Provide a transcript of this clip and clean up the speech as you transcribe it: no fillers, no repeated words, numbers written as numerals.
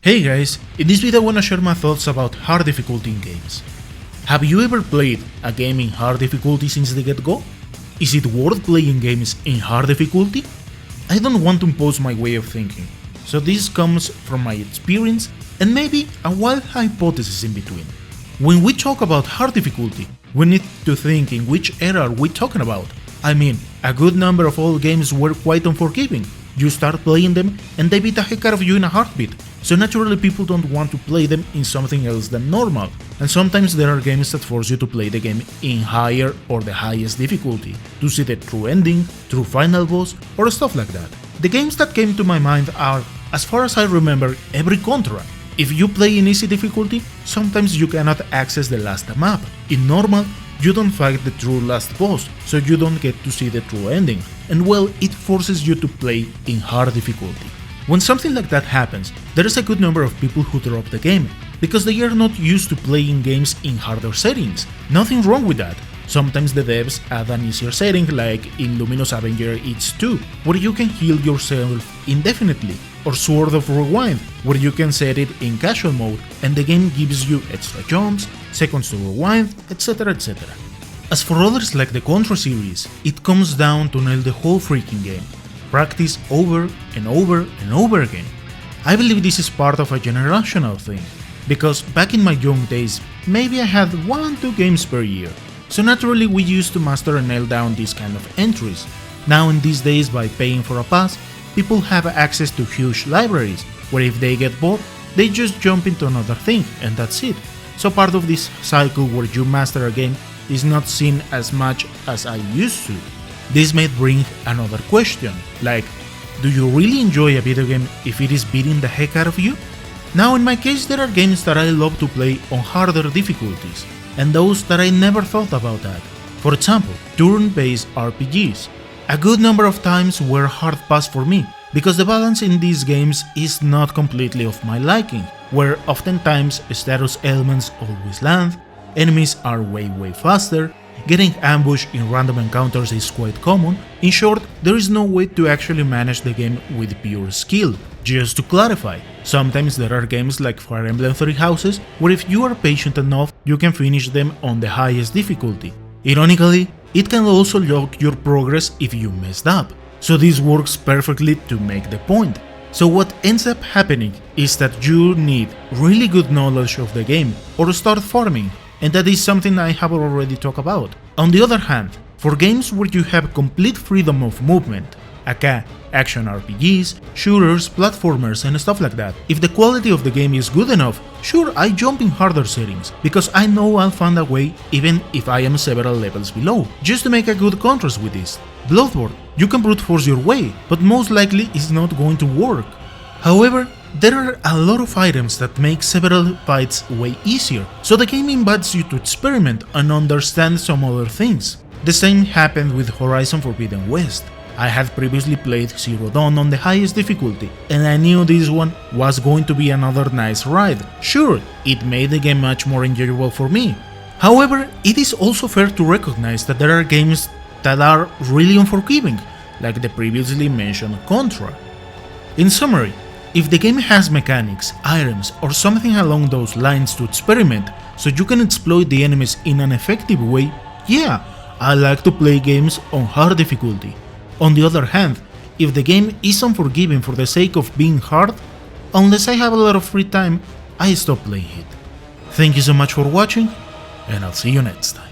Hey guys, in this video I wanna share my thoughts about hard difficulty in games. Have you ever played a game in hard difficulty since the get-go? Is it worth playing games in hard difficulty? I don't want to impose my way of thinking, so this comes from my experience and maybe a wild hypothesis in between. When we talk about hard difficulty, we need to think in which era are we talking about. I mean, a good number of old games were quite unforgiving. You start playing them and they beat the heck out of you in a heartbeat, so naturally people don't want to play them in something else than normal, and sometimes there are games that force you to play the game in higher or the highest difficulty, to see the true ending, true final boss, or stuff like that. The games that came to my mind are, as far as I remember, every Contra. If you play in easy difficulty, sometimes you cannot access the last map. In normal, you don't fight the true last boss, so you don't get to see the true ending, and well, it forces you to play in hard difficulty. When something like that happens, there is a good number of people who drop the game, because they are not used to playing games in harder settings. Nothing wrong with that. Sometimes the devs add an easier setting, like in Luminous Avenger It's 2, where you can heal yourself indefinitely, or Sword of Rewind, where you can set it in casual mode and the game gives you extra jumps, seconds to rewind, etc. etc. As for others like the Contra series, it comes down to nail the whole freaking game. Practice over and over and over again. I believe this is part of a generational thing, because back in my young days, maybe I had 1-2 games per year, so naturally we used to master and nail down these kind of entries. Now in these days, by paying for a pass, people have access to huge libraries, where if they get bored, they just jump into another thing and that's it. So part of this cycle where you master a game is not seen as much as I used to. This may bring another question, like, do you really enjoy a video game if it is beating the heck out of you? Now in my case there are games that I love to play on harder difficulties, and those that I never thought about that. For example, turn-based RPGs. A good number of times were hard pass for me, because the balance in these games is not completely of my liking, where oftentimes status elements always land, enemies are way faster, getting ambushed in random encounters is quite common. In short, there is no way to actually manage the game with pure skill. Just to clarify, sometimes there are games like Fire Emblem Three Houses where if you are patient enough, you can finish them on the highest difficulty. Ironically, it can also log your progress if you messed up, so this works perfectly to make the point. So what ends up happening is that you need really good knowledge of the game or start farming, and that is something I have already talked about. On the other hand, for games where you have complete freedom of movement, aka action RPGs, shooters, platformers and stuff like that, if the quality of the game is good enough, sure, I jump in harder settings, because I know I'll find a way even if I am several levels below, just to make a good contrast with this. Bloodborne, you can brute force your way, but most likely it's not going to work. However, there are a lot of items that make several fights way easier, so the game invites you to experiment and understand some other things. The same happened with Horizon Forbidden West. I had previously played Zero Dawn on the highest difficulty, and I knew this one was going to be another nice ride. Sure, it made the game much more enjoyable for me. However, it is also fair to recognize that there are games that are really unforgiving, like the previously mentioned Contra. In summary, if the game has mechanics, items, or something along those lines to experiment so you can exploit the enemies in an effective way, yeah, I like to play games on hard difficulty. On the other hand, if the game is unforgiving for the sake of being hard, unless I have a lot of free time, I stop playing it. Thank you so much for watching, and I'll see you next time.